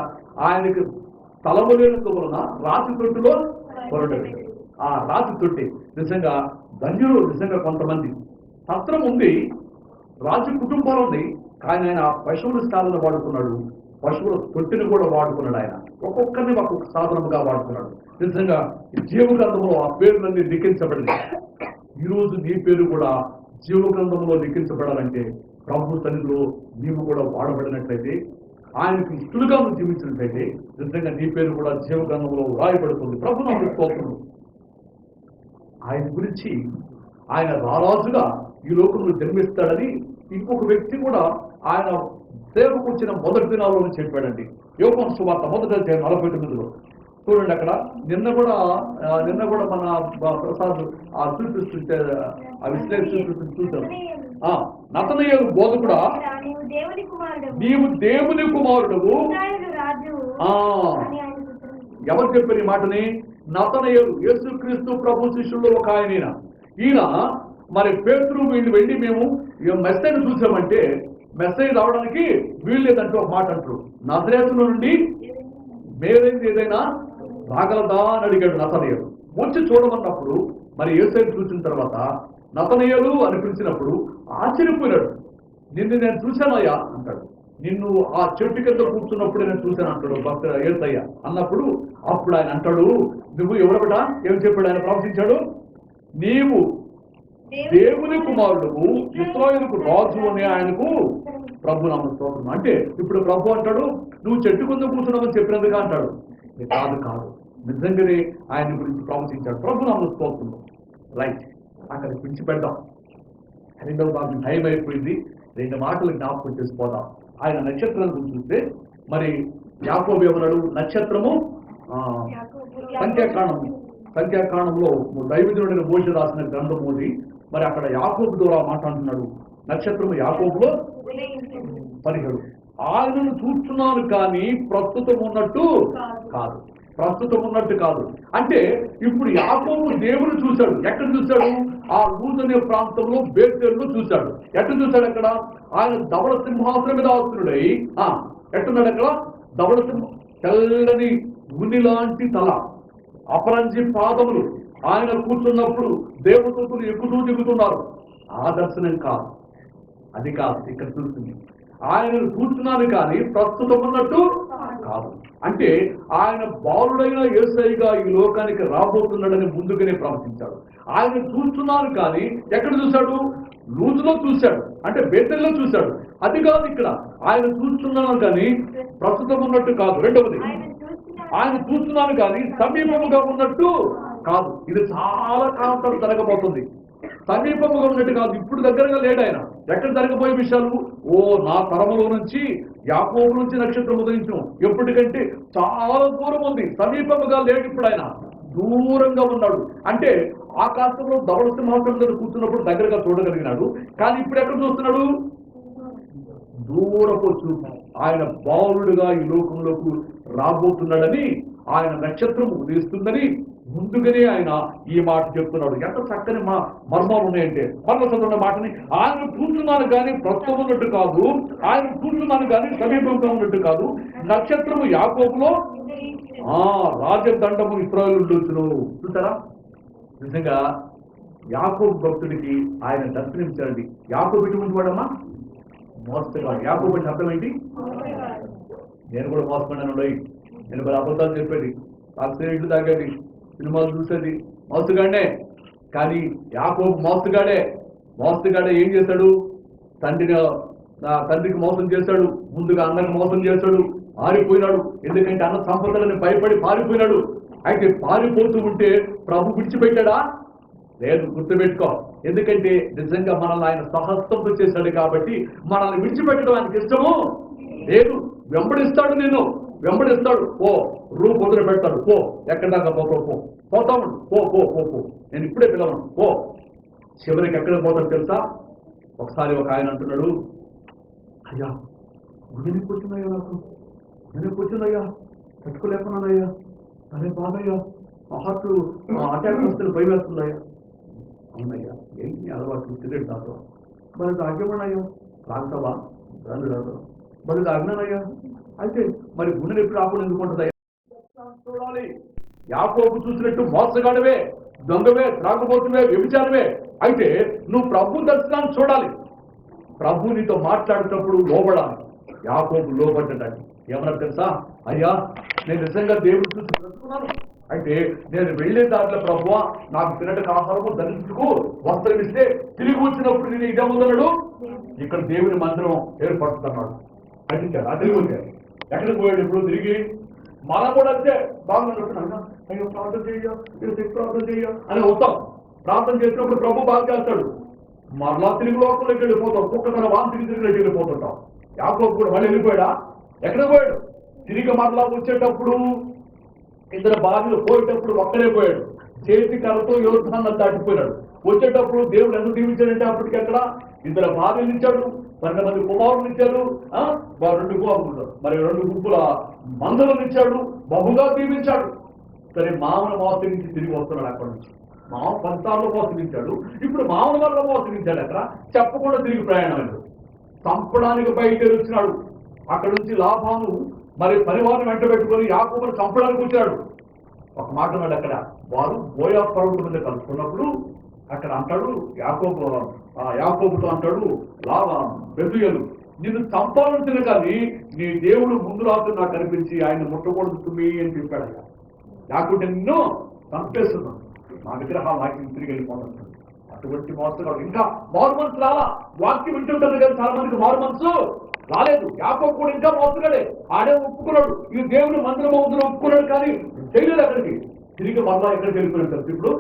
ఆయనకి తలము లేనందు వలన రాతి తొట్టిలో పొరడడు. ఆ రాతి తొట్టి నిజంగా ధన్యులు. నిజంగా కొంతమంది సత్రం ఉంది, రాజు కుటుంబాలు ఉంది, కానీ ఆయన పశువుల స్థానాలను వాడుకున్నాడు, పశువుల తొట్టిని కూడా వాడుకున్నాడు. ఆయన ఒక్కొక్కరిని ఒక్కొక్క సాధనముగా వాడుకున్నాడు. నిజంగా జీవగ్రంథంలో ఆ పేర్లన్నీ లిఖించబడింది. ఈరోజు నీ పేరు కూడా జీవగ్రంథంలో లిఖించబడాలంటే ప్రభు సన్నిధిలో నీవు కూడా వాడబడినట్లయితే, ఆయనకు ఇష్టలుగా నువ్వు జీవించినట్లయితే నిజంగా నీ పేరు కూడా జీవగ్రంథంలో రాయబడుతుంది. ప్రభు నాకు స్తోత్రము. ఆయన గురించి ఆయన రారాజుగా ఈ లోకంలో జన్మిస్తాడని ఇంకొక వ్యక్తి కూడా ఆయన సేవకు వచ్చిన మొదటి దినాల్లో చెప్పాడండి. యోహాను సువార్త 1:49 చూడండి. అక్కడ నిన్న కూడా మన ప్రసాద్ ఆ చూపిస్తుంటే ఆ విశ్లేషణ చూసాం. నతనయేలు బోధకుడా, నీవు దేవుని కుమారుడవు. ఎవరు చెప్పారు ఈ మాటని? నతనయేలు, యేసుక్రీస్తు ప్రభు శిష్యుల్లో ఒక ఆయన. ఈయన మరి పేతురు వీళ్ళు వెళ్ళి మేము మెస్సైని చూసామంటే మెస్సై రావడానికి వీళ్ళు లేదంటూ ఒక మాట అంటారు. నజరేతు నుండి మేలైంది ఏదైనా రాగలదా అని అడిగాడు నతనయేలు. వచ్చి చూడమన్నప్పుడు మరి యేసయ్యను చూసిన తర్వాత నతనయేలు అని పిలిచినప్పుడు ఆశ్చర్యపోయాడు. నిన్ను నేను చూశానయ్యా అంటాడు. నిన్ను ఆ చెట్టు కింద కూర్చున్నప్పుడు నేను చూశాను అంటాడు భక్త యేసయ్య అన్నప్పుడు. అప్పుడు ఆయన అంటాడు, నువ్వు ఎవరబట? ఏం చెప్పాడు ఆయన? ప్రవచించాడు, నీవు దేవుని కుమారుడువు, ఇశ్రాయేలుకు రాజు అని ఆయనకు ప్రభు నామ స్తోత్రం. అంటే ఇప్పుడు ప్రభు అంటాడు, నువ్వు చెట్టు కింద కూర్చున్నావని చెప్పినందుగా అంటాడు. కాదు, నిజంగానే ఆయన గురించి ప్రవచించాడు. ప్రభు నామ స్తోత్రం. రైట్, అక్కడికి విడిచిపెడదాం. రెండవ భాగం టైం అయిపోయింది. 2 మాటలు జ్ఞాపకం చేసుకోదాం. ఆయన నక్షత్రాల గురించి చూస్తే మరి యాకోబు ఏమన్నాడు? నక్షత్రము సంఖ్యాకాండంలో దైవజనుడైన మోషే రాసిన గ్రంథం ఉంది. మరి అక్కడ యాకోబు ద్వారా మాట్లాడుతున్నాడు. నక్షత్రము యాకోబులో 17. ఆయనను చూస్తున్నాను కానీ ప్రస్తుతం ఉన్నట్టు కాదు. అంటే ఇప్పుడు యాకోబు దేవుని చూశాడు. ఎక్కడ చూశాడు? ఆ లూజ్ అనే ప్రాంతంలో బేతేలులో చూశాడు. ఎక్కడ చూశాడు? అక్కడ ఆయన ధవళ సింహాసనం మీద ఆస్తుడై ఎట్టున్నాడు? అక్కడ ధవళ తెల్లని ఉని లాంటి తల, అపరంజి పాదములు. ఆయన కూర్చున్నప్పుడు దేవదూతలు ఎక్కుతూ దిగుతున్నారు. ఆ దర్శనం కాదు, అది కాదు. ఇక్కడ చూస్తుంది ఆయనను చూస్తున్నాను కానీ ప్రస్తుతం ఉన్నట్టు కాదు. అంటే ఆయన బాలుడైన యేసయ్యగా ఈ లోకానికి రాబోతున్నాడని ముందుగానే ప్రవచించాడు. ఆయన చూస్తున్నాను కానీ ఎక్కడ చూశాడు? లూజులో చూశాడు, అంటే బేతెల్లో చూశాడు. అది కాదు. ఇక్కడ ఆయన చూస్తున్నాను కానీ ప్రస్తుతం ఉన్నట్టు కాదు. రెండవది, ఆయన చూస్తున్నాను కానీ సమీపముగా ఉన్నట్టు కాదు. ఇది చాలా కాలం జరగబోతుంది. సమీపముగా ఉన్నట్టు కాదు, ఇప్పుడు దగ్గరగా లేడు ఆయన. ఎక్కడ జరగబోయే విషయాలు? నా తరములో నుంచి యాకోబు నుంచి నక్షత్రం ఉదయించు. ఎప్పటికంటే చాలా దూరం ఉంది, సమీపముగా లేడు. ఇప్పుడు ఆయన దూరంగా ఉన్నాడు. అంటే ఆకాశంలో ధవళ సింహాసనం దగ్గర కూర్చున్నప్పుడు దగ్గరగా చూడగలిగినాడు, కానీ ఇప్పుడు ఎక్కడ చూస్తున్నాడు? దూరపు చూపు. ఆయన బాలుడుగా ఈ లోకంలోకి రాబోతున్నాడని, ఆయన నక్షత్రం ఉదయిస్తుందని ముందుగానే ఆయన ఈ మాట చెప్తున్నాడు. ఎంత చక్కని మర్మాలు ఉన్నాయంటే, మరణ చదువున్న మాటని ఆయన చూస్తున్నాను కానీ ప్రస్తుతం ఉన్నట్టు కాదు, ఆయన చూస్తున్నాను కానీ సమీపంగా ఉన్నట్టు కాదు. నక్షత్రము యాకోబులో రాజదండము ఇశ్రాయేలును చూసారా? నిజంగా యాకోబు భక్తుడికి ఆయన దర్శనమిచ్చాడండి. యాకోబు ఎటువంటి వాడమ్మా? మోసగాడు. యాకోబు అంటే అర్థం ఏంటి? నేను కూడా మోసపడ్డాను. నేను మరి అబద్ధాలు చెప్పేది, ఇట్లు తాగేది, సినిమాలు చూసేది, మోసగాడే. కానీ యాకోబు మోసగాడే ఏం చేశాడు? తండ్రికి మోసం చేశాడు, ముందుగా అన్నకు మోసం చేశాడు, పారిపోయినాడు. ఎందుకంటే అన్న సంపదలని భయపడి పారిపోయినాడు. అయితే పారిపోతూ ఉంటే ప్రభు విడిచిపెట్టాడా? లేదు, గుర్తుపెట్టుకో. ఎందుకంటే నిజంగా మనల్ని ఆయన సహస్తంతో చేశాడు కాబట్టి మనల్ని విడిచిపెట్టడం ఆయనకి ఇష్టము లేదు. వెంబడిస్తాడు, వెంబడిస్తాడు. రూపు వదిలి పెడతాడు. ఎక్కడి దాకా పోతాము. పో నేను ఇప్పుడే పిలవను. చివరికి ఎక్కడ పోతాడు తెలుసా? ఒకసారి ఒక ఆయన అంటున్నాడు, అయ్యా నేను కూర్చున్నాయా, తట్టుకోలేకున్నానయ్యా, అరే బాబయ్యా హార్ట్ అటాక్ వస్తే భయం వేస్తుందయ్యా. అవునయ్యా, ఏంటి అలవాటు సిగరెట్ తాగడం, మరి తాగేమన్నాయా, తాగుతావా, రాదు రాదు, మరి తాగినానయ్యా. అయితే మరి గుండె ఎప్పుడు ఆకుండా ఎందుకు ఉంటుందయ్యా? చూడాలి, యాకోబు చూసినట్టు మోసగాడవే, దొంగవే, త్రాగబోతువే, వ్యభిచారమే అయితే నువ్వు ప్రభు దర్శనాన్ని చూడాలి. ప్రభు నీతో మాట్లాడేటప్పుడు లోబడాలి. యాకోబు లోబడ్డాడు. ఏమన్నా తెలుసా, అయ్యా నేను నిజంగా దేవుడు చూసి తెలుసుకున్నాను, అయితే నేను వెళ్లే దాంట్లో ప్రభువా నాకు తినటకు ఆహారము, ధరించుకు వస్త్రం ఇస్తే తిరిగి వచ్చినప్పుడు నేను ఇదేముందన్నాడు, ఇక్కడ దేవుని మందిరం ఏర్పడుతున్నాడు అంటాడు. ఆ తిరిగి వచ్చాడు. ఎక్కడికి పోయాడు ఇప్పుడు తిరిగి? మనం కూడా అంతే, బాగున్నట్టున్నా అయ్యో ప్రార్థన చెయ్య, ప్రార్థన చెయ్య అని వస్తాం. ప్రార్థన చేసినప్పుడు ప్రభు బాగా చేస్తాడు. మరలా తిరిగి లోకంలోకి వెళ్ళిపోతాం, ఒక్క తన వాంతికి తిరిగి వెళ్ళిపోతుంటాం. యాకోబు కూడా మళ్ళీ వెళ్ళిపోయాడా? ఎక్కడ పోయాడు? తిరిగి మరలా వచ్చేటప్పుడు ఇద్దరు భార్యలు పోయేటప్పుడు ఒక్కడే పోయాడు. చేతి కర్రతో యోధాన్ని దాటిపోయాడు. వచ్చేటప్పుడు దేవుడు ఎందుకు దీవించాడంటే అప్పటికి ఎక్కడ ఇద్దరు భార్యలు ఇచ్చాడు, 12 మంది కుమారులు ఇచ్చాడు, 2 గుంపుల మందలను ఇచ్చాడు, బహుగా దీవించాడు. సరే మామను మోసగించి తిరిగి వస్తున్నాడు. అక్కడి నుంచి మామ 10 సార్లు మోసగించాడు, ఇప్పుడు మామను వల్ల మోసగించాడు. అక్కడ చెప్పకుండా తిరిగి ప్రయాణం చంపడానికి బయలుదేరిచ్చినాడు. అక్కడి నుంచి లాభాను మరి పరివారం వెంట పెట్టుకొని యాకోబును చంపడానికి వచ్చాడు. ఒక మాట ఉన్నాడు అక్కడ, వారు బోయా పర్వతం మీద కలుసుకున్నప్పుడు అక్కడ అంటాడు యాకోబుతో అంటాడు, బెతుయలు నిన్ను చంపాలంటున్నా కానీ నీ దేవుడు ముందు రాత్రి నాకు కనిపించి ఆయన ముట్టకూడదు అని చెప్పాడు. లేకుంటే నిన్ను చంపేస్తున్నాను, నా విగ్రహ వాక్యం తిరిగి వెళ్ళిపోతున్నాడు. అటువంటి మోసగాడు. ఇంకా మారు మనసు రాలా, వాక్యం వింటుంటారు కానీ చాలా మందికి మారు మనసు రాలేదు. యాకోబు కూడా ఇంకా మోసగాడే. ఆడే ఒప్పుకున్నాడు, ఈ దేవుని మందిరం అవుతున్నా ఒప్పుకున్నాడు, కానీ చేయలేదు. అక్కడికి తిరిగి మళ్ళా ఎక్కడికి వెళ్ళిపోయాడు సార్? ఇప్పుడు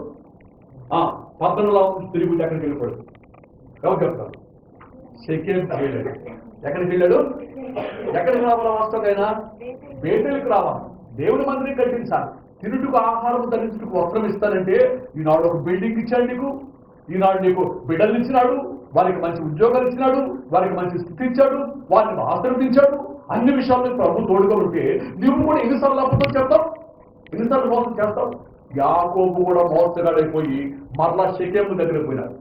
పట్టణంలో తిరిగి ఎక్కడికి వెళ్ళిపోయాడు? ఎవరు చెప్తారు? షెకెం చేయలేడు. ఎక్కడికి వెళ్ళాడు? ఎక్కడికి రావాలా? వాస్తవైనా బేతేలుకి రావాలి. దేవుని మందిరం కట్టించాలి. తిరుటుకు ఆహారం, ధరించుకు వస్త్రం ఇస్తానంటే ఈనాడు ఒక బిల్డింగ్ ఇచ్చాడు నీకు, ఈనాడు నీకు బిడ్డలు ఇచ్చినాడు, వారికి మంచి ఉద్యోగాలు ఇచ్చినాడు, వారికి మంచి స్థితి ఇచ్చాడు, వారిని ఆశీర్వదించాడు. అన్ని విషయాల్లో ప్రభు తోడుగా ఉంటే నువ్వు కూడా ఎన్నిసార్లు అబద్ధం చేస్తావు, ఎన్నిసార్లు మోసం చేస్తావు? యాకోబు కూడా మోసగాడైపోయి మరలా షెకెము దగ్గర పోయినాడు.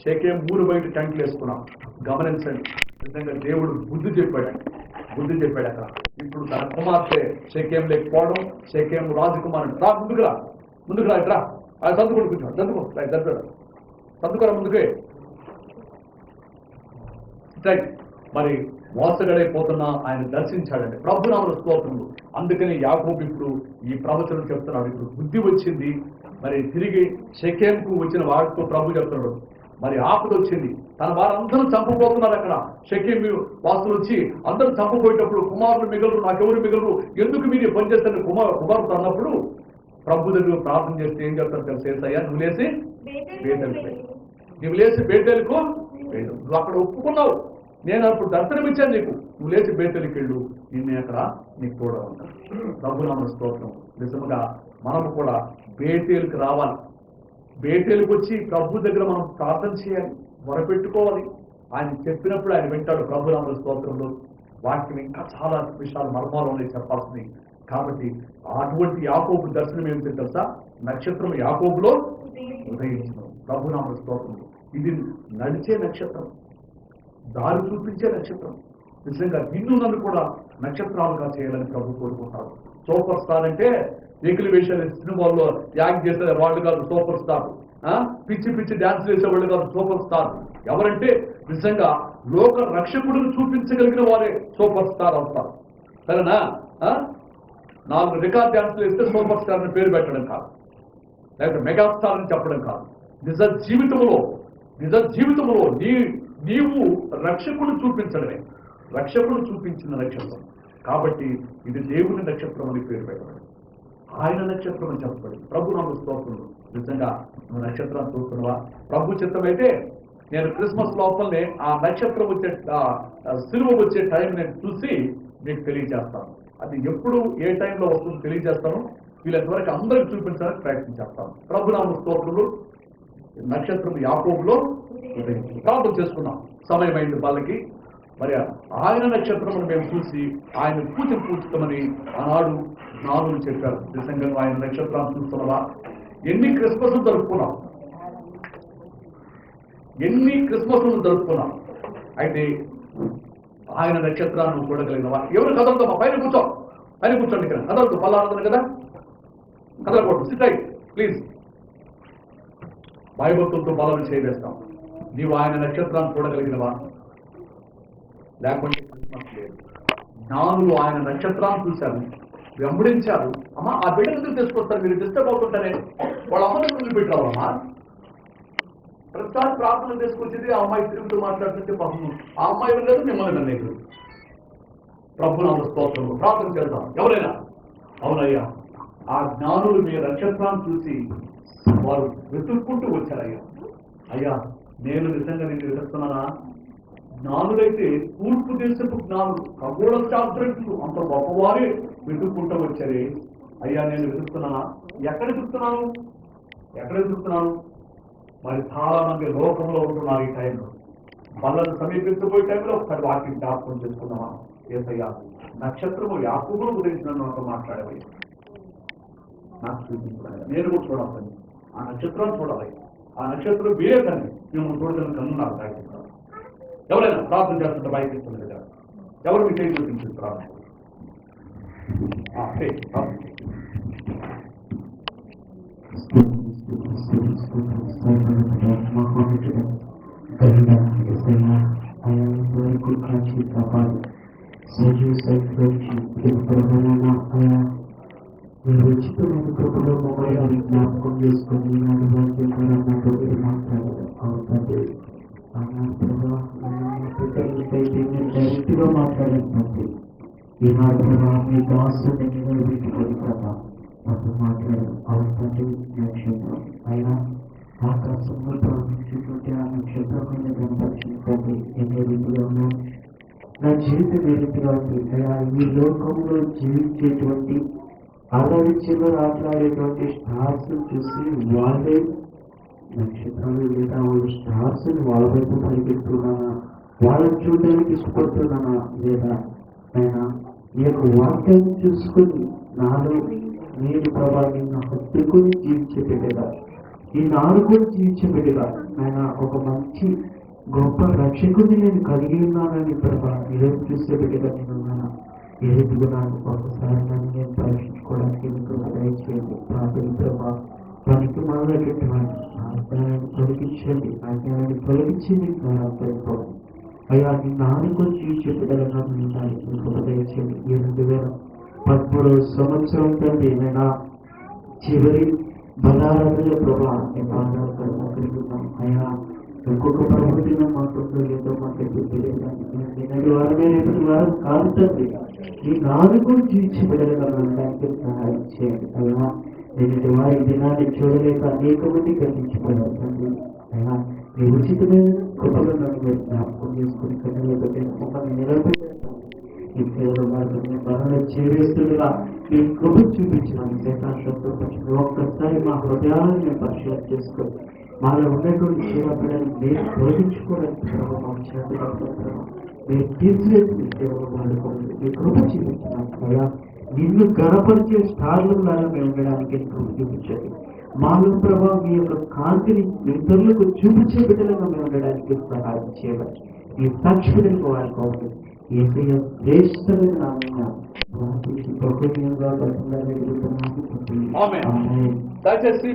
షెకెం ఊరు బయట టెంట్లు వేసుకున్నాం. గమనించండి, నిజంగా దేవుడు బుద్ధి చెప్పాడు అక్కడ. ఇప్పుడు తన కుమార్తె షెకెం లేకపోవడం, షెకెం రాజకుమారుడు రా ముందుకు రా ఇట్రా, చదువుకోండి, కూర్చో, చదువుకోరా ముందుకే. మరి మోసగడైపోతున్నా ఆయన దర్శించాడండి. ప్రభునామల స్తోత్రములు. అందుకని యాకోబు ఇప్పుడు ఈ ప్రవచనం చెప్తున్నాడు. ఇప్పుడు బుద్ధి వచ్చింది. మరి తిరిగి షెకెంకు వచ్చిన వాడితో ప్రభు చెప్తున్నాడు, మరి ఆపద వచ్చింది, తన వారందరూ చంపబోతున్నారు. అక్కడ షెకెం వాసులు వచ్చి అందరూ చంపబోయేటప్పుడు కుమారులు మిగలరు, నాకెవరు మిగలరు, ఎందుకు మీరు పనిచేస్తారని కుమారుడు అన్నప్పుడు ప్రభు దగ్గర ప్రార్థన చేస్తే ఏం చెప్తారు తెలుసు? ఏసయ్యా నువ్వు లేచి బేతేలుకు వెళ్ళు. నువ్వు అక్కడ ఒప్పుకున్నావు, నేను అప్పుడు దర్శనం ఇచ్చాను నీకు, నువ్వు లేచి బేతేలుకి వెళ్ళు, నిన్నే అక్కడ నీకు తోడా ఉంటాను. ప్రభునామ స్తోత్రం. నిజంగా మనము కూడా బేతేలుకి రావాలి. బేతేలుకి వచ్చి ప్రభు దగ్గర మనం ప్రార్థన చేయాలి, మొరపెట్టుకోవాలి. ఆయన చెప్పినప్పుడు ఆయన వింటాడు. ప్రభునామ స్తోత్రంలో వాటికి ఇంకా చాలా విషయాలు మర్మాలు ఉన్నాయి చెప్పాల్సింది. కాబట్టి అటువంటి యాకోబు దర్శనం ఏమిటో తెలుసా? నక్షత్రం యాకోబులో ఉదయించడం. ప్రభునామ స్తోత్రం. ఇది నడిచే నక్షత్రం, దారి చూపించే నక్షత్రం. నిజంగా నిన్ను నన్ను కూడా నక్షత్రాలుగా చేయాలని ప్రభు కోరుకుంటారు. సూపర్ స్టార్ అంటే ఏకులు వేషాలు సినిమాల్లో యాక్ట్ చేసే వాళ్ళు కాదు సూపర్ స్టార్. పిచ్చి పిచ్చి డాన్స్ వేసేవాళ్ళు కాదు సూపర్ స్టార్. ఎవరంటే నిజంగా లోక రక్షకుడిని చూపించగలిగిన వారే సూపర్ స్టార్ అవుతారు. సరేనా? 4 రికార్డ్ డాన్స్లు వేస్తే సూపర్ స్టార్ అని పేరు పెట్టడం కాదు, లేకపోతే మెగాస్టార్ అని చెప్పడం కాదు. నిజ జీవితంలో నీవు రక్షకుడు చూపించడమే. రక్షకుడు చూపించిన నక్షత్రం కాబట్టి ఇది దేవుని నక్షత్రం అని పేరు పెట్టబడి, ఆయన నక్షత్రం అని చెప్పబడి. ప్రభు నామ స్తోత్రం. నిజంగా నువ్వు నక్షత్రాన్ని చూస్తున్నావా? ప్రభు చిత్తమైతే నేను క్రిస్మస్ లోపలనే ఆ నక్షత్రం వచ్చే సిలువ వచ్చే టైం నేను చూసి మీకు తెలియజేస్తాను. అది ఎప్పుడు ఏ టైంలో వస్తుందో తెలియజేస్తాను. వీళ్ళంతవరకు అందరికి చూపించడానికి ప్రయత్నం చేస్తాను. ప్రభునామ స్తోత్రులు. నక్షత్రం యాకోబులో ప్రార్థన చేసుకున్నాం. సమయమైంది వాళ్ళకి. మరి ఆయన నక్షత్రమును మేము చూసి ఆయన పూజ పూజిస్తామని ఆనాడు నాలుగు చెప్పారు. నిజంగా ఆయన నక్షత్రాన్ని చూస్తున్నావా? ఎన్ని క్రిస్మస్ జరుపుకున్నాం, ఎన్ని క్రిస్మస్ జరుపుకున్నాం. అయితే ఆయన నక్షత్రాన్ని చూడగలిగినవా? ఎవరు కదలతామా? పైన కూర్చోండి ఇక్కడ. కదలదు, పల్లాడుతుంది కదా, కదలకూడదు. SIT right please. భయభక్తులతో బలం చేయవేస్తాం. నీవు ఆయన నక్షత్రాన్ని చూడగలిగినవా? లేకుంటే క్రిస్మస్ లేదు. జ్ఞానులు ఆయన నక్షత్రాన్ని చూశారు, వెంబడించారు. అమ్మా ఆ బిడ్డను తీసుకొస్తారు, మీరు డిస్టర్బ్ అవుతుంటేనే వాళ్ళ అమ్మని పెట్టావమ్మా. ప్రతిసారి ప్రార్థన తీసుకొచ్చింది, ఆ అమ్మాయి తిరుగుతూ మాట్లాడుతుంటే పాపం ఆ అమ్మాయి లేదు, మిమ్మల్ని లేదు. ప్రభునామ స్తోత్రము. ప్రార్థన చేద్దాం ఎవరైనా. అవునయ్యా, ఆ జ్ఞానులు మీ నక్షత్రాన్ని చూసి వారు వెతుక్కుంటూ వచ్చారయ్యా. అయ్యా నేను నిజంగా నేను వెతుకుతున్నానా? జ్ఞానులైతే తూర్పు దేశపు జ్ఞానులు, ఖగోళ శాస్త్రజ్ఞులు అంత గొప్పవారే వెతుక్కుంటూ వచ్చారే. అయ్యా నేను వెతుకుతున్నానా? ఎక్కడ వెతుకుతున్నాను? మరి చాలా మంది లోకంలో ఉంటున్నారు ఈ టైంలో. బల్లను సమీపించబోయే టైంలో ఒకసారి వాక్యం జ్ఞాపకం చేసుకున్నామా? ఏసయ్యా నక్షత్రము యాకోబును గురించి నన్ను నాతో మాట్లాడేవి, నాకు చూపించాలి. నేను కూడా చూడాలి, ఆ నక్షత్రాన్ని చూడాలి. ఆ నక్షత్రం వేయకండి, మేము చూడదని కన్నున్నారు. బయట ఎవరైనా ప్రార్థన చేస్తుంటే బయట ఇస్తుంది కదా, ఎవరు మీ చేయి చూపించారు ప్రార్థన? ఉచితమైన కృపలో మమ్మల్ని జ్ఞాపకం చేసుకొని డైరెక్ట్ గా మాట్లాడండి. ఈ మాత్రమే మీ దాసు పెట్టుకొని కదా మాతో మాట్లాడారు. అవునంటే నక్షత్రం అయినా ఆకాశంలో ప్రవహించుకుంటే ఆ నక్షత్రమైన కనపరిచిందండి. ఎన్ని రీతిగా ఉన్నాయి నా జీవితం ఏ రీతిగా ఉంది. అలా ఈ లోకంలో జీవించేటువంటి ఆరాధించలో ఆటలాడేటువంటి స్టార్స్ చూసి వాళ్ళే నక్షత్రాలు లేదా వాళ్ళు స్టార్స్ వాళ్ళ వైపు పరిగెత్తున్నానా, వాళ్ళని చూడడానికి ఇష్టపడుతున్నానా, లేదా అయినా ఈ యొక్క వాక్యాన్ని చూసుకొని నాలో నేను ప్రభావం హత్తుకుని జీవించబెట్టేదా, ఈ నాలుగుని జీవించబెట్టేదా, ఆయన ఒక మంచి గొప్ప రక్షకుడిని నేను కలిగి ఉన్నానని ప్రభా ఏం చూసేబెట్టేదా నేను ఉన్నానా? ఏ రీతిగా ఒకసారి నన్ను నేను పరీక్షించుకోవడానికి మీకు దయచేయండి. ప్రార్థన ప్రభా పనికి మొదలైనటువంటి ఆజ్ఞానాన్ని తొలగించండి, ఆజ్ఞానాన్ని తొలగించింది తెలిపోండి. అయ్యా నీ నాలుగు జీవించబెట్టగలగా మీకు దయచేయండి. 2013 సంవత్సరం తండ్రి నేను చివరి బలారాధన ప్రభా కలిగిన్నాం. అయ్యా ఇంకొక ప్రభుత్వం మాకు ఏదో మాకు తెలియదు వారమే రేపటి వారం కాదు తండ్రి. ఈ నాలుగు జీవించబడడానికి సహాయం చేయండి. అయ్యా నేను వారి దినాన్ని చూడలేక అనేక మంది గ్రహించబడారు తండ్రి. అయినా మీ ఉచితమైన కృపలో నన్ను మీరు జ్ఞాపకం చేసుకుని కన్నులతో మమ్మల్ని నిలబెట్టాను. ఈ సేవల మార్గంలో బలంలో చేవేస్తుండగా మీ కృప చూపించినాను. శేషాశక్తి ఒక్కసారి మా హృదయాలను మేము పరిశీలన చేసుకొని మాలో ఉన్నటువంటి సేవకులను మీరు తొలగించుకోవడానికి ప్రభావం చేతులు మీరు తీర్చివేసి మీ సేవలు వాడుకోండి. మీ కృప చూపించినాను. అయ్యా నిన్ను గణపరిచే స్థాయిలో మేము ఉండడానికి కృప చూపించండి. మాలో ప్రభావ మీ యొక్క కాంతిని ఇతరులకు చూపించే బిడ్డలుగా మేము ఉండడానికి సహాయం చేయాలి. ఈ సాక్షులకు వాడుకోవాలి. ఏసయ్య శ్రేష్టమైన నామమున బహుమతిగా బతుకులాగా దయచేసి